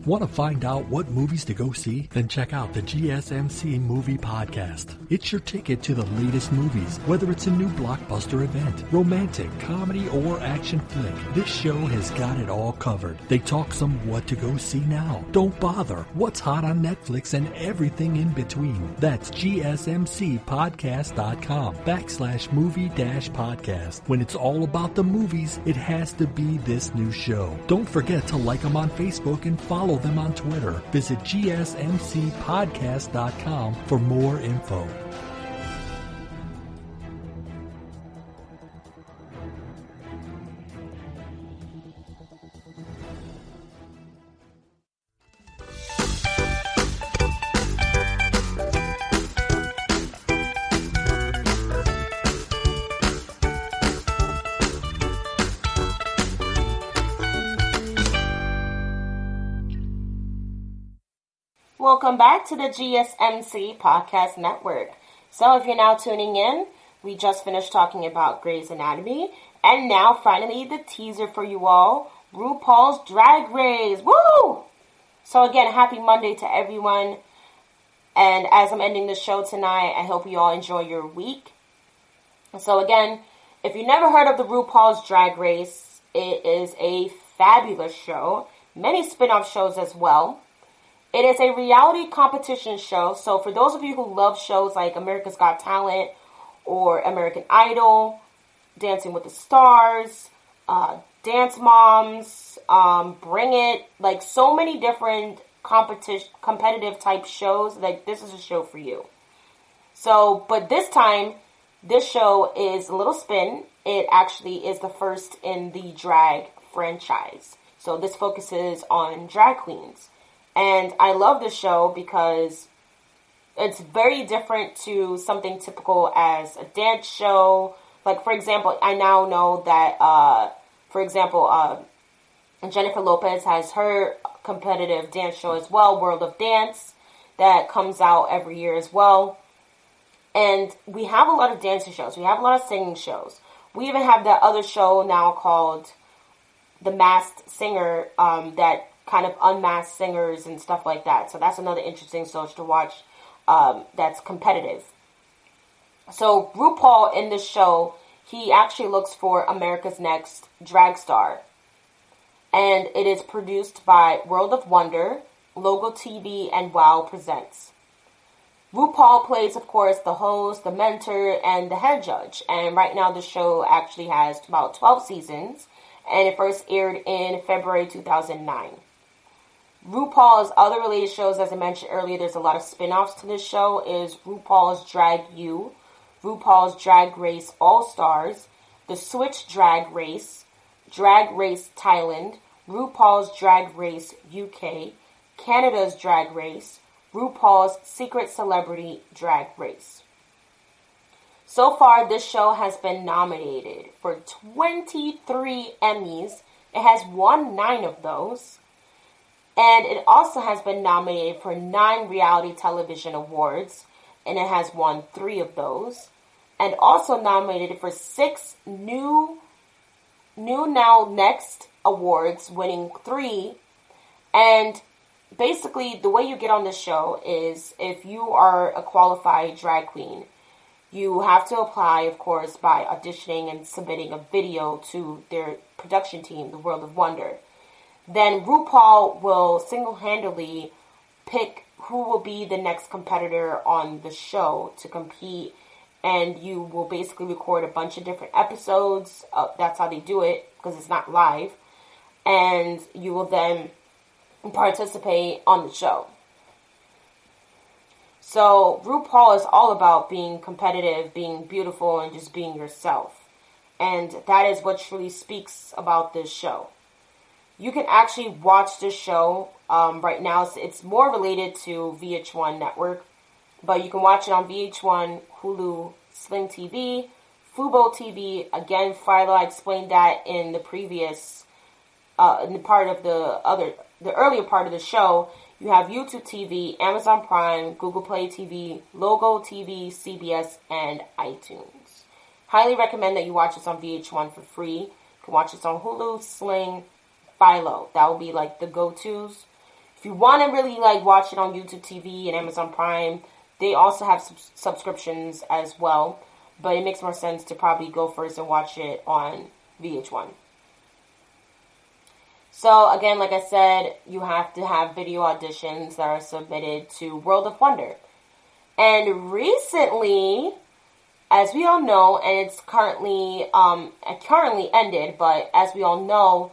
Want to find out what movies to go see? Then check out the GSMC Movie Podcast. It's your ticket to the latest movies, whether it's a new blockbuster event, romantic, comedy, or action flick. This show has got it all covered. They talk some what to go see now, don't bother, what's hot on Netflix, and everything in between. That's gsmcpodcast.com/movie-podcast. When it's all about the movies, it has to be this new show. Don't forget to like them on Facebook and follow them on Twitter. Visit gsmcpodcast.com for more info. Welcome back to the GSMC Podcast Network. So if you're now tuning in, we just finished talking about Grey's Anatomy, and now finally the teaser for you all, RuPaul's Drag Race. Woo! So again, happy Monday to everyone. And as I'm ending the show tonight, I hope you all enjoy your week. So again, if you never heard of the RuPaul's Drag Race, it is a fabulous show. Many spin-off shows as well. It is a reality competition show, so for those of you who love shows like America's Got Talent or American Idol, Dancing with the Stars, Dance Moms, Bring It, like so many different competitive type shows, like this is a show for you. So, but this time, this show is a little spin. It actually is the first in the drag franchise. So this focuses on drag queens. And I love this show because it's very different to something typical as a dance show. Like, for example, I now know that, Jennifer Lopez has her competitive dance show as well, World of Dance, that comes out every year as well. And we have a lot of dancing shows. We have a lot of singing shows. We even have that other show now called The Masked Singer that kind of unmasked singers and stuff like that. So that's another interesting show to watch that's competitive. So RuPaul in this show, he actually looks for America's Next Drag Star. And it is produced by World of Wonder, Logo TV, and WOW Presents. RuPaul plays, of course, the host, the mentor, and the head judge. And right now the show actually has about 12 seasons. And it first aired in February 2009. RuPaul's other related shows, as I mentioned earlier, there's a lot of spin-offs to this show, is RuPaul's Drag U, RuPaul's Drag Race All-Stars, The Switch Drag Race Thailand, RuPaul's Drag Race UK, Canada's Drag Race, RuPaul's Secret Celebrity Drag Race. So far, this show has been nominated for 23 Emmys. It has won 9 of those. And it also has been nominated for 9 reality television awards, and it has won 3 of those. And also nominated for 6 new Now Next awards, winning 3. And basically, the way you get on this show is if you are a qualified drag queen, you have to apply, of course, by auditioning and submitting a video to their production team, the World of Wonder. Then RuPaul will single-handedly pick who will be the next competitor on the show to compete. And you will basically record a bunch of different episodes. That's how they do it, because it's not live. And you will then participate on the show. So RuPaul is all about being competitive, being beautiful, and just being yourself. And that is what truly speaks about this show. You can actually watch this show right now. It's more related to VH1 network, but you can watch it on VH1, Hulu, Sling TV, Fubo TV. Again, Philo, I explained that in the previous, in the earlier part of the show. You have YouTube TV, Amazon Prime, Google Play TV, Logo TV, CBS, and iTunes. Highly recommend that you watch this on VH1 for free. You can watch this on Hulu, Sling, Philo. That will be like the go-tos. If you want to really like watch it on YouTube TV and Amazon Prime, they also have subscriptions as well. But it makes more sense to probably go first and watch it on VH1. So again, like I said, you have to have video auditions that are submitted to World of Wonder. And recently, as we all know, and it's currently ended, but as we all know,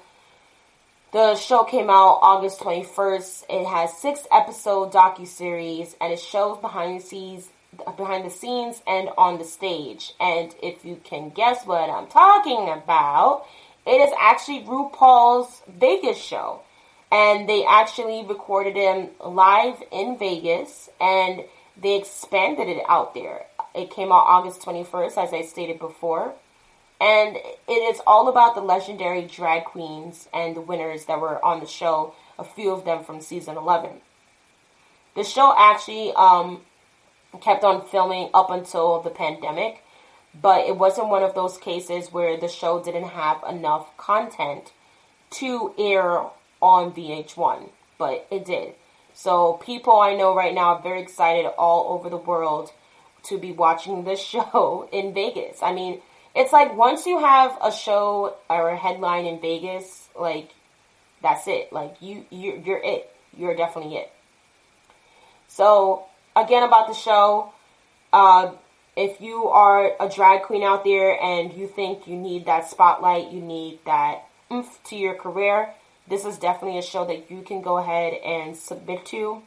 the show came out August 21st. It has 6-episode docuseries, and it shows behind the scenes and on the stage. And if you can guess what I'm talking about, it is actually RuPaul's Vegas show. And they actually recorded him live in Vegas, and they expanded it out there. It came out August 21st, as I stated before. And it is all about the legendary drag queens and the winners that were on the show, a few of them from season 11. The show actually kept on filming up until the pandemic, but it wasn't one of those cases where the show didn't have enough content to air on VH1, but it did. So people I know right now are very excited all over the world to be watching this show in Vegas. I mean, it's like once you have a show or a headline in Vegas, like that's it. Like you're it. You're definitely it. So again, about the show, if you are a drag queen out there and you think you need that spotlight, you need that oomph to your career, this is definitely a show that you can go ahead and submit to.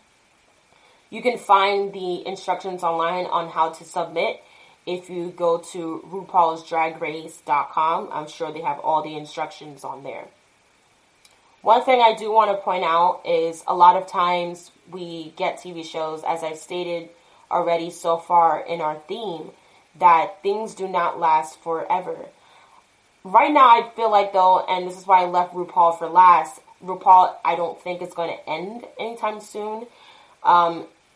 You can find the instructions online on how to submit. If you go to RuPaulsDragRace.com, I'm sure they have all the instructions on there. One thing I do want to point out is a lot of times we get TV shows, as I've stated already so far in our theme, that things do not last forever. Right now, I feel like though, and this is why I left RuPaul for last, RuPaul I don't think is going to end anytime soon.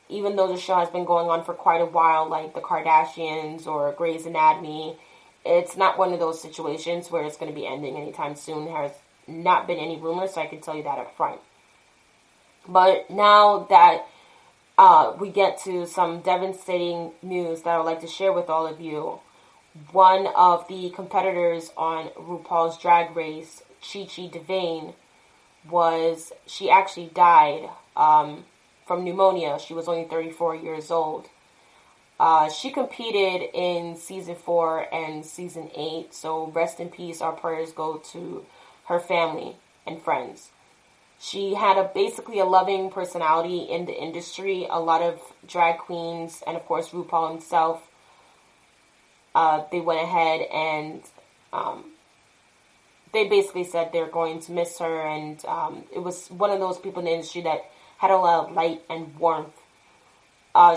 Even though the show has been going on for quite a while, like the Kardashians or Grey's Anatomy, it's not one of those situations where it's going to be ending anytime soon. There has not been any rumors, so I can tell you that up front. But now that we get to some devastating news that I would like to share with all of you, one of the competitors on RuPaul's Drag Race, Chi DeVayne, she actually died from pneumonia. She was only 34 years old. She competed in season 4 and season 8, so rest in peace. Our prayers go to her family and friends. She had basically a loving personality in the industry. A lot of drag queens, and of course RuPaul himself, they went ahead and they basically said they're going to miss her, and it was one of those people in the industry that had a lot of light and warmth.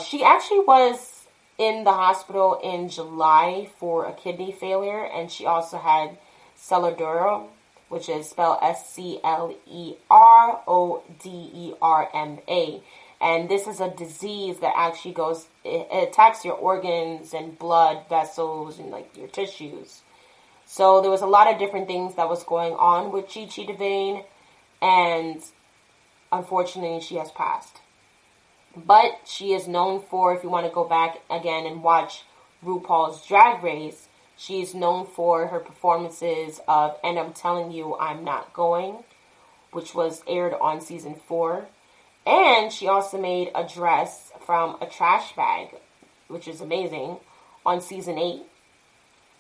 She actually was in the hospital in July for a kidney failure, and she also had scleroderma, which is spelled Scleroderma. And this is a disease that actually it attacks your organs and blood vessels and like your tissues. So there was a lot of different things that was going on with Chi DeVayne, and unfortunately she has passed. But she is known for, if you want to go back again and watch RuPaul's Drag Race, she is known for her performances of And I'm Telling You I'm Not Going, which was aired on season 4. And she also made a dress from a trash bag, which is amazing, on season 8.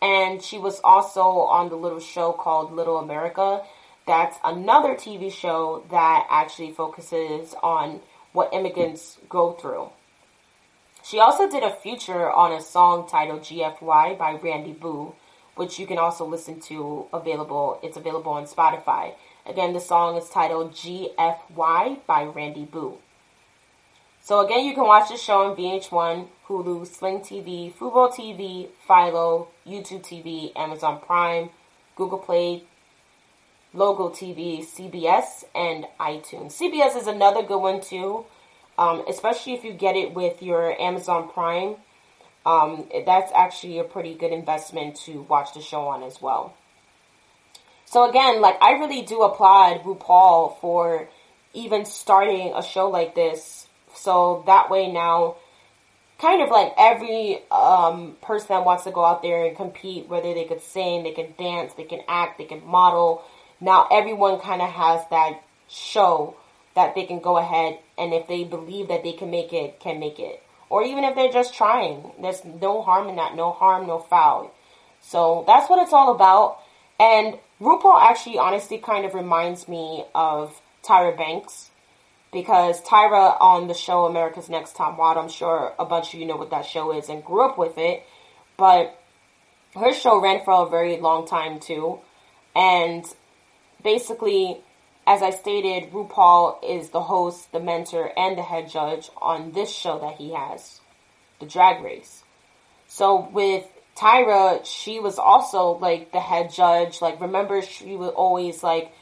And she was also on the little show called Little America. That's another TV show that actually focuses on what immigrants go through. She also did a feature on a song titled GFY by Randy Boo, which you can also listen to. It's available on Spotify. Again, the song is titled GFY by Randy Boo. So again, you can watch the show on VH1, Hulu, Sling TV, Fubo TV, Philo, YouTube TV, Amazon Prime, Google Play, Logo TV, CBS, and iTunes. CBS is another good one too, especially if you get it with your Amazon Prime. That's actually a pretty good investment to watch the show on as well. So again, I really do applaud RuPaul for even starting a show like this. So that way now, kind of like every person that wants to go out there and compete, whether they could sing, they can dance, they can act, they can model. Now everyone kind of has that show that they can go ahead, and if they believe that they can make it, can make it. Or even if they're just trying. There's no harm in that. No harm, no foul. So that's what it's all about. And RuPaul actually honestly kind of reminds me of Tyra Banks. Because Tyra on the show America's Next Top Model, I'm sure a bunch of you know what that show is and grew up with it. But her show ran for a very long time too. And basically, as I stated, RuPaul is the host, the mentor, and the head judge on this show that he has, the Drag Race. So with Tyra, she was also like the head judge. Like, remember, she would always like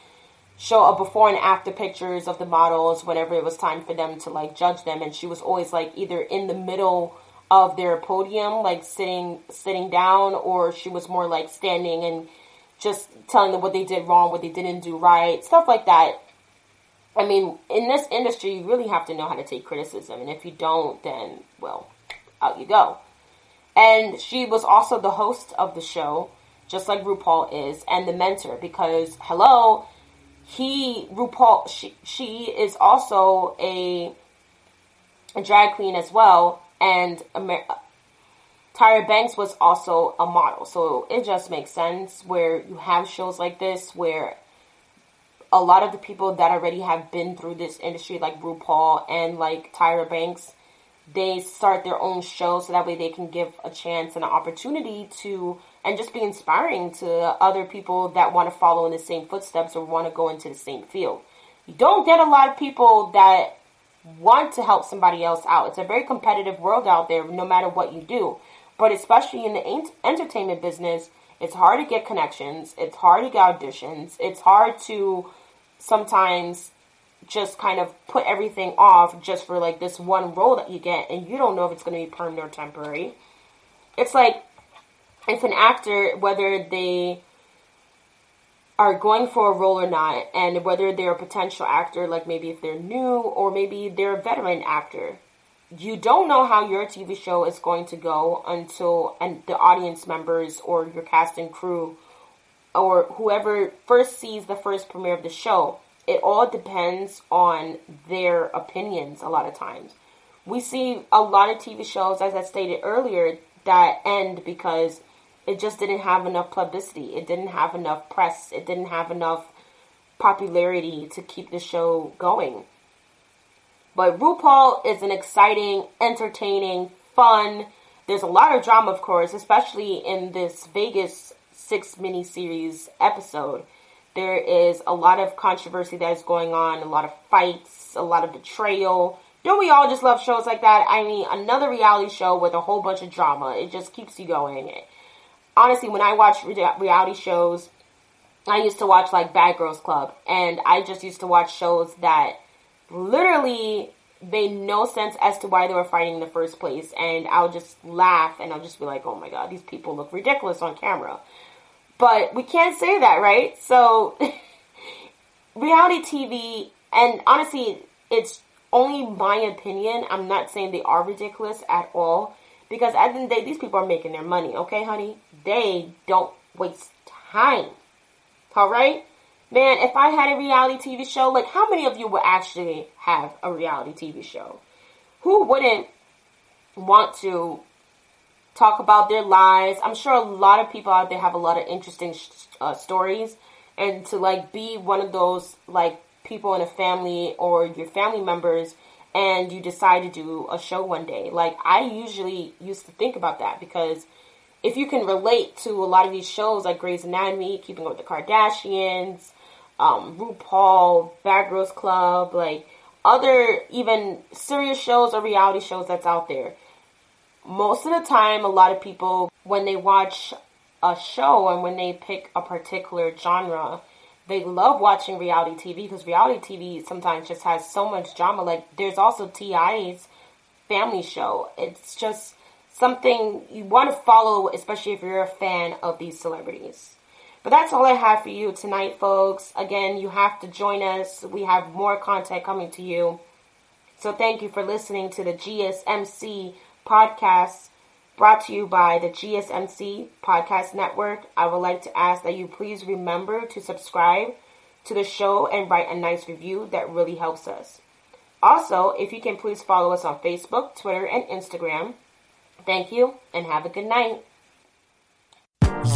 show a before and after pictures of the models whenever it was time for them to like judge them, and she was always like either in the middle of their podium, like sitting down, or she was more like standing and just telling them what they did wrong, what they didn't do right, stuff like that. I mean, in this industry, you really have to know how to take criticism. And if you don't, then, well, out you go. And she was also the host of the show, just like RuPaul is, and the mentor. Because, hello, RuPaul, she is also a drag queen as well. And Tyra Banks was also a model. So it just makes sense where you have shows like this where a lot of the people that already have been through this industry, like RuPaul and like Tyra Banks, they start their own show so that way they can give a chance and an opportunity to, and just be inspiring to other people that want to follow in the same footsteps or want to go into the same field. You don't get a lot of people that want to help somebody else out. It's a very competitive world out there, no matter what you do. But especially in the entertainment business, it's hard to get connections. It's hard to get auditions. It's hard to sometimes just kind of put everything off just for like this one role that you get, and you don't know if it's going to be permanent or temporary. It's like if an actor, whether they are going for a role or not, and whether they're a potential actor, like maybe if they're new or maybe they're a veteran actor, you don't know how your TV show is going to go until the audience members or your cast and crew or whoever first sees the first premiere of the show. It all depends on their opinions a lot of times. We see a lot of TV shows, as I stated earlier, that end because it just didn't have enough publicity. It didn't have enough press. It didn't have enough popularity to keep the show going. But RuPaul is an exciting, entertaining, fun. There's a lot of drama, of course, especially in this Vegas 6 miniseries episode. There is a lot of controversy that is going on, a lot of fights, a lot of betrayal. Don't we all just love shows like that? I mean, another reality show with a whole bunch of drama. It just keeps you going. Honestly, when I watch reality shows, I used to watch like Bad Girls Club. And I just used to watch shows that literally made no sense as to why they were fighting in the first place. And I'll just laugh and I'll just be like, oh my God, these people look ridiculous on camera. But we can't say that, right? So, reality TV, and honestly, it's only my opinion. I'm not saying they are ridiculous at all. Because at the end of the day, these people are making their money, okay, honey? They don't waste time. Alright? Man, if I had a reality TV show, like, how many of you would actually have a reality TV show? Who wouldn't want to talk about their lives? I'm sure a lot of people out there have a lot of interesting stories, and to like be one of those like people in a family or your family members, and you decide to do a show one day. Like, I usually used to think about that, because if you can relate to a lot of these shows like Grey's Anatomy, Keeping Up with the Kardashians, RuPaul, Bad Girls Club, like other even serious shows or reality shows that's out there, most of the time, a lot of people, when they watch a show and when they pick a particular genre, they love watching reality TV, because reality TV sometimes just has so much drama. Like, there's also T.I.'s family show. It's just something you want to follow, especially if you're a fan of these celebrities. But that's all I have for you tonight, folks. Again, you have to join us. We have more content coming to you. So thank you for listening to the GSMC podcast, brought to you by the GSMC Podcast Network. I would like to ask that you please remember to subscribe to the show and write a nice review. That really helps us. Also, if you can please follow us on Facebook, Twitter, and Instagram. Thank you, and have a good night.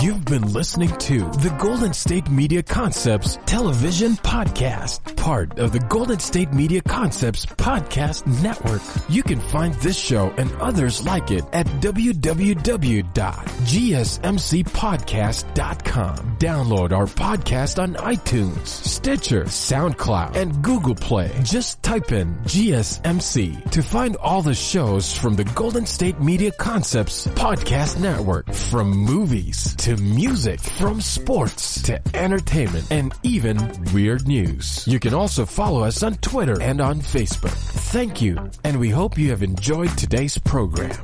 You've been listening to the Golden State Media Concepts television podcast, part of the Golden State Media Concepts podcast network. You can find this show and others like it at www.gsmcpodcast.com. Download our podcast on iTunes, Stitcher, SoundCloud, and Google Play. Just type in GSMC to find all the shows from the Golden State Media Concepts podcast network, from movies to music, from sports to entertainment, and even weird news. You can also follow us on Twitter and on Facebook. Thank you, and we hope you have enjoyed today's program.